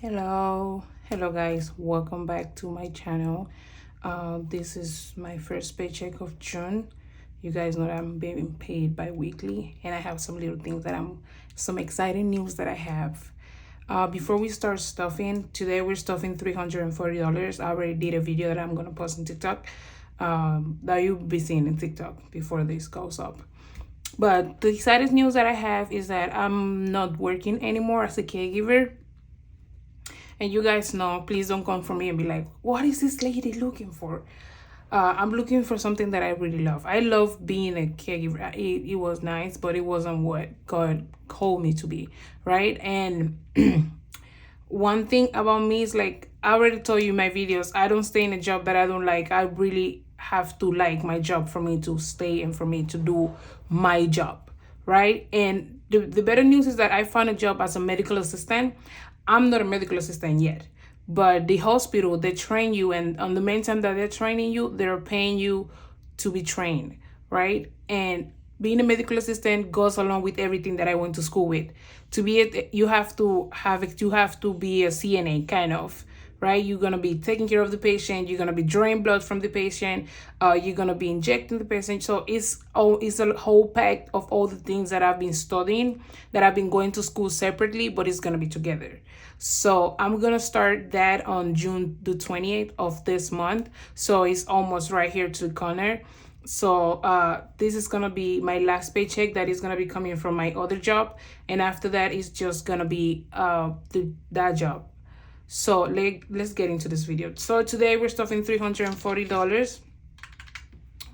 Hello guys, welcome back to my channel. This is my first paycheck of June. You guys know that I'm being paid bi-weekly, and I have some little things that some exciting news that I have. Before we start stuffing, today we're stuffing $340. I already did a video that I'm gonna post on TikTok, that you'll be seeing in TikTok before this goes up. But the exciting news that I have is that I'm not working anymore as a caregiver. And you guys know, please don't come for me and be like, what is this lady looking for? I'm looking for something that I really love. I love being a caregiver. It was nice, but it wasn't what God called me to be, right? And one thing about me is, like I already told you in my videos, I don't stay in a job that I don't like. I really have to like my job for me to stay and for me to do my job, right? And the better news is that I found a job as a medical assistant. I'm not a medical assistant yet, but the hospital, they train you, and on the main time that they're training you, they're paying you to be trained, right? And being a medical assistant goes along with everything that I went to school with. To be it, you have to be a CNA kind of, right? You're gonna be taking care of the patient. You're gonna be drawing blood from the patient. You're gonna be injecting the patient. So it's a whole pack of all the things that I've been studying, that I've been going to school separately, but it's gonna be together. So I'm gonna start that on June the 28th of this month. So it's almost right here to the corner. So this is gonna be my last paycheck that is gonna be coming from my other job, and after that it's just gonna be that job. So let's get into this video. So today we're stuffing $340.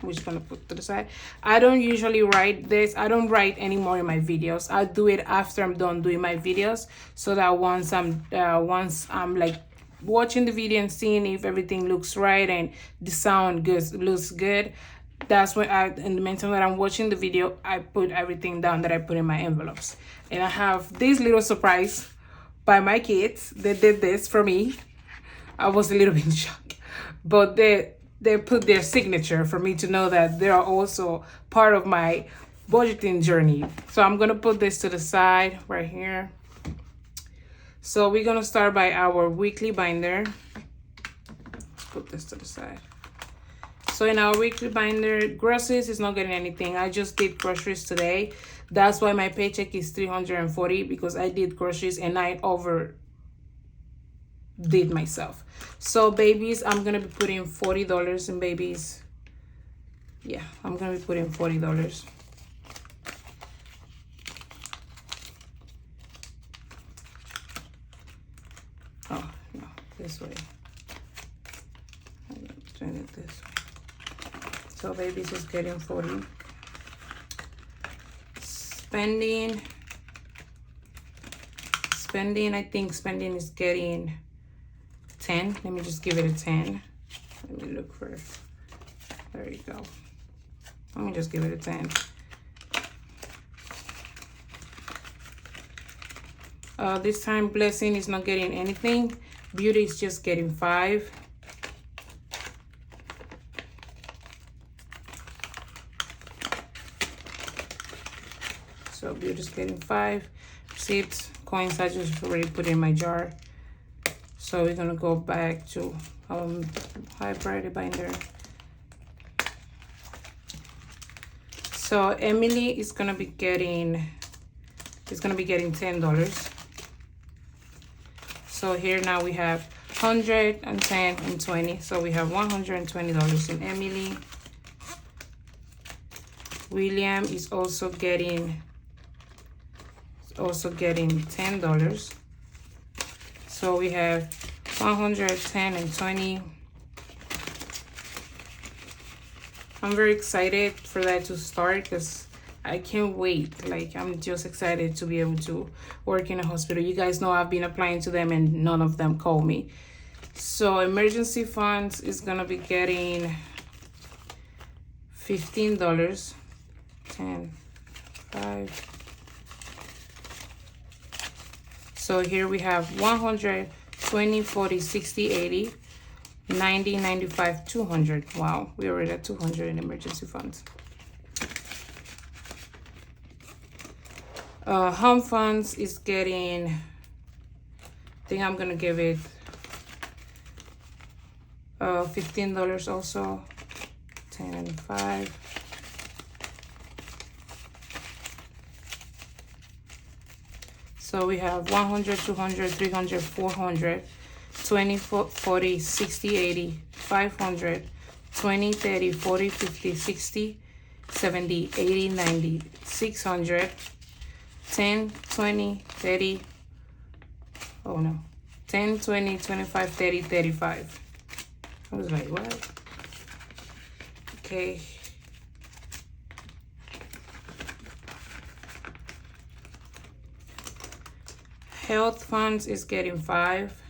We're just gonna put to the side. I don't usually write this. I don't write anymore in my videos. I do it after I'm done doing my videos, so that once I'm like watching the video and seeing if everything looks right and the sound looks good, that's when in the meantime that I'm watching the video, I put everything down that I put in my envelopes. And I have this little surprise by my kids. They did this for me. I was a little bit shocked, but they put their signature for me to know that they are also part of my budgeting journey. So I'm gonna put this to the side right here. So we're gonna start by our weekly binder. Put this to the side. So in our weekly binder, groceries is not getting anything. I just did groceries today. That's why my paycheck is $340, because I did groceries and I did myself. So babies, I'm gonna be putting $40 in babies. Yeah, I'm gonna be putting $40. Oh no, this way. I'm gonna turn it this way. So babies is getting 40. Spending, I think spending is getting 10. Let me just give it a 10. Let me look for it. There you go. Let me just give it a 10. This time blessing is not getting anything. Beauty is just getting 5. So beauty is getting 5. Receipts, coins, I just already put in my jar. So we're gonna go back to high priority binder. So Emily is gonna be getting $10. So here now we have 110 and 20. So we have $120 in Emily. William is also getting $10. So we have 110 and 20. I'm very excited for that to start, because I can't wait. Like, I'm just excited to be able to work in a hospital. You guys know I've been applying to them and none of them call me. So emergency funds is gonna be getting $15. 10, 5. So here we have 100, 20, 40, 60, 80, 90, 95, 200. Wow, we already at 200 in emergency funds. Home funds is getting think I'm gonna give it $15 also. 10 and 5. So we have 100, 200, 300, 400, 20, 40, 60, 80, 500, 20, 30, 40, 50, 60, 70, 80, 90, 600, 10, 20, 30, oh no, 10, 20, 25, 30, 35. I was like, what? Okay. Health funds is getting 5.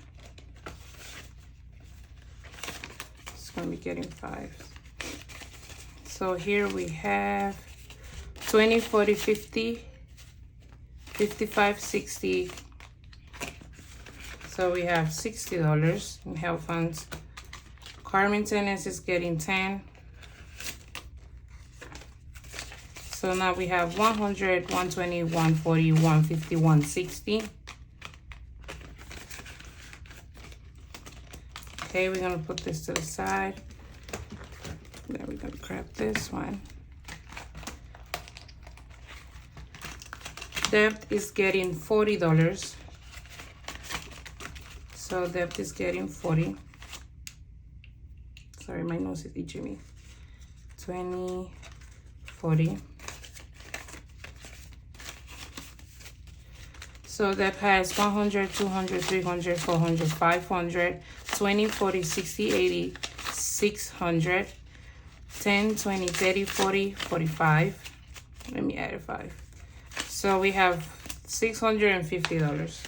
It's gonna be getting 5. So here we have 20, 40, 50, 55, 60. So we have $60 in health funds. Car maintenance is getting 10. So now we have 100, 120, 140, 150, 160. Okay, we're gonna put this to the side. Then we're gonna grab this one. Debt is getting $40. So debt is getting 40. Sorry, my nose is itching me. 20, 40. So that has 100, 200, 300, 400, 500, 20, 40, 60, 80, 600, 10, 20, 30, 40, 45. Let me add a 5. So we have $650.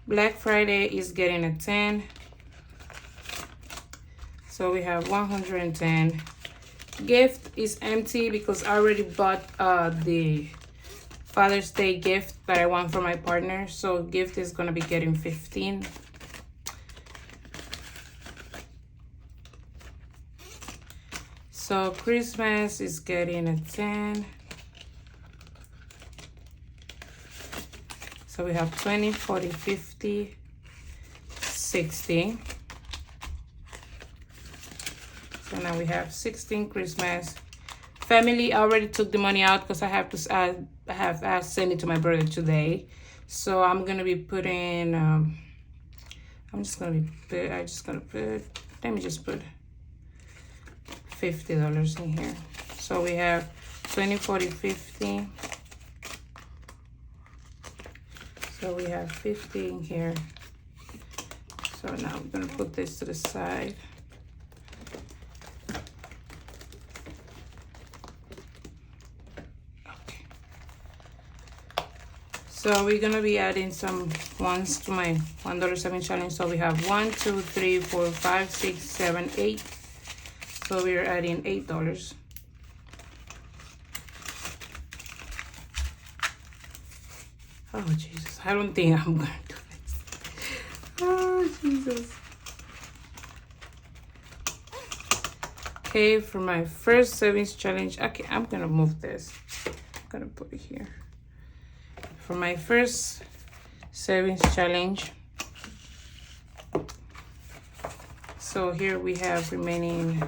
Black Friday is getting a 10. So we have 110. Gift is empty because I already bought the Father's Day gift that I want for my partner. So gift is gonna be getting 15. So Christmas is getting a 10. So we have 20, 40, 50, 60. So now we have 16 Christmas. Family, I already took the money out because I have asked send it to my brother today. So I'm gonna be putting let me just put $50 in here. So we have 20, 40, 50. So we have 50 in here. So now I'm gonna put this to the side. Okay. So we're gonna be adding some ones to my $1 saving challenge. So we have 1, 2, 3, 4, 5, 6, 7, 8. So we're adding $8. Oh Jesus, I don't think I'm gonna do this. Oh Jesus. Okay, for my first savings challenge, okay, I'm gonna move this. I'm gonna put it here. For my first savings challenge, so here we have remaining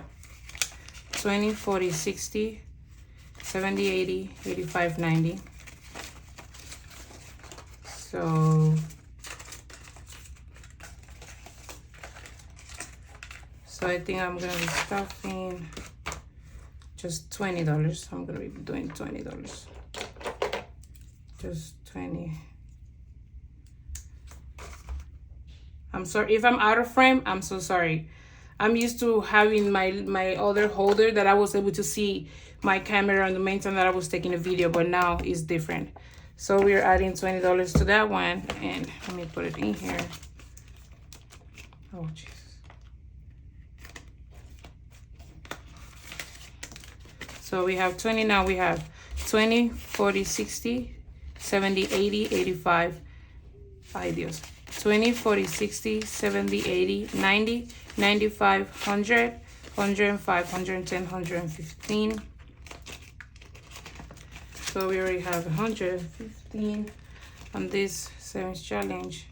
20, 40, 60, 70, 80, 85, 90. So I think I'm gonna be stuffing just $20. I'm gonna be doing $20. Just 20. I'm sorry if I'm out of frame. I'm so sorry. I'm used to having my other holder that I was able to see my camera on the main time that I was taking a video, but now it's different. So we're adding $20 to that one, and let me put it in here. Oh, Jesus. So we have 20 now. We have 20, 40, 60, 70, 80, 85. Ay, Dios. 20, 40, 60, 70, 80, 90, 95, 100, 105, 110, 115. So we already have 115. 15 on this savings challenge.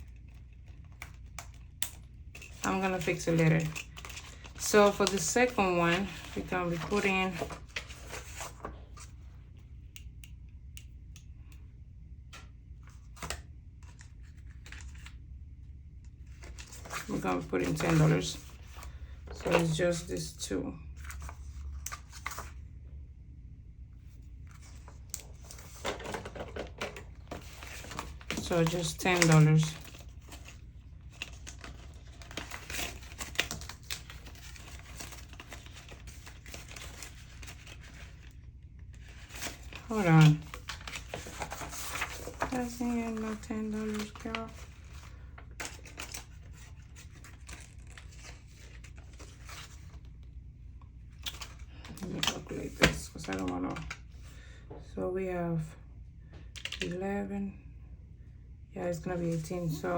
I'm gonna fix it later. So for the second one, we're gonna be putting $10. So it's just these two. So just $10. Hold on. That's ain't no $10, girl. Let me calculate this because I don't want to. So we have 11. Yeah, it's gonna be 18. So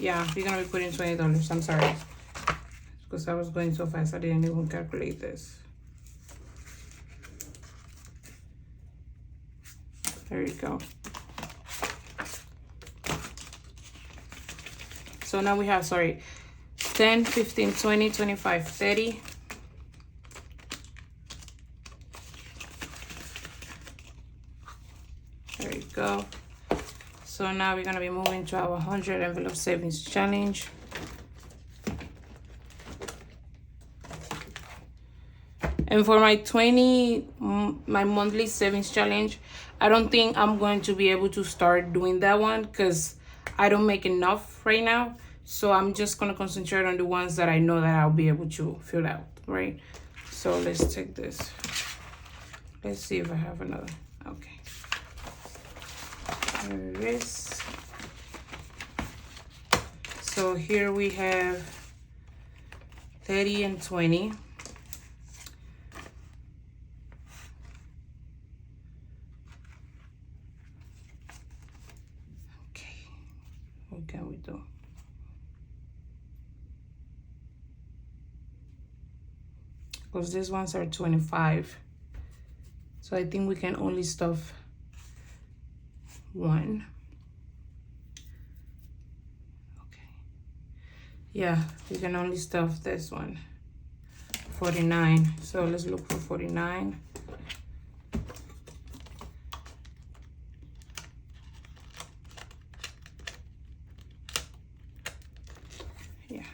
yeah, we're gonna be putting $20. I'm sorry, because I was going so fast I didn't even calculate this. There you go. So now we have, sorry, 10, 15, 20, 25, 30. There you go. So now we're gonna be moving to our 100 envelope savings challenge. And for my my monthly savings challenge, I don't think I'm going to be able to start doing that one because I don't make enough right now. So I'm just gonna concentrate on the ones that I know that I'll be able to fill out, right? So let's take this. Let's see if I have another. Okay. There it is. So here we have 30 and 20. Okay, what can we do? Because these ones are 25. So I think we can only stuff one. Okay. Yeah, we can only stuff this one. 49. So let's look for 49. Yeah.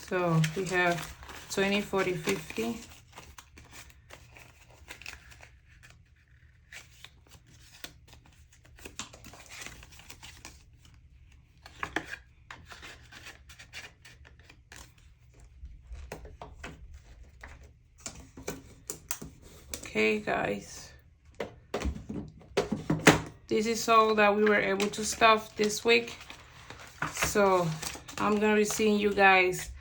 So we have 20, 40, 50. Okay, guys, this is all that we were able to stuff this week. So I'm gonna be seeing you guys,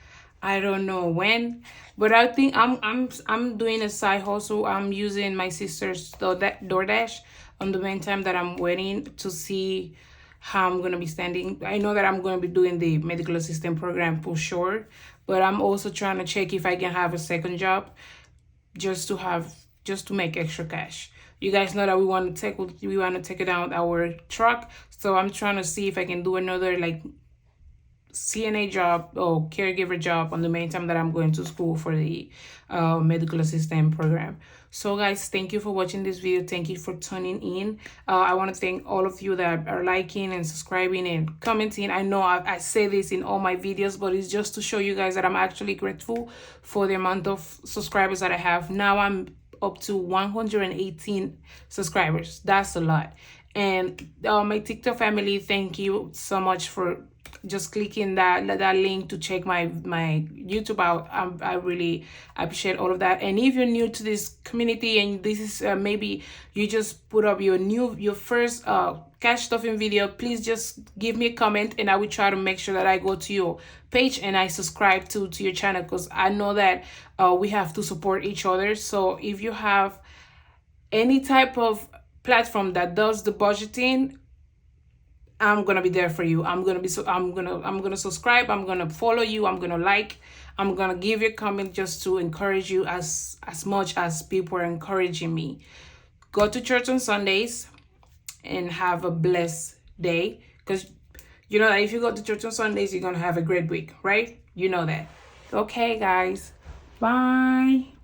I don't know when, but I think I'm doing a side hustle. I'm using my sister's DoorDash on the meantime that I'm waiting to see how I'm gonna be standing. I know that I'm gonna be doing the medical assistant program for sure, but I'm also trying to check if I can have a second job just to make extra cash. You guys know that we want to take it down our truck. So I'm trying to see if I can do another like CNA job or caregiver job on the main time that I'm going to school for the medical assistant program. So guys, thank you for watching this video. Thank you for tuning in. I want to thank all of you that are liking and subscribing and commenting. I know I say this in all my videos, but it's just to show you guys that I'm actually grateful for the amount of subscribers that I have. Now I'm up to 118 subscribers. That's a lot. And my TikTok family, thank you so much for just clicking that link to check my YouTube out. I really appreciate all of that. And if you're new to this community and this is maybe you just put up your first cash stuffing video, please just give me a comment and I will try to make sure that I go to your page and I subscribe to your channel, because I know that we have to support each other. So if you have any type of platform that does the budgeting, I'm gonna be there for you. I'm gonna subscribe. I'm gonna follow you. I'm gonna like. I'm gonna give you a comment just to encourage you as much as people are encouraging me. Go to church on Sundays. and have a blessed day. Because you know that if you go to church on Sundays, you're gonna have a great week, right? You know that. Okay, guys. Bye.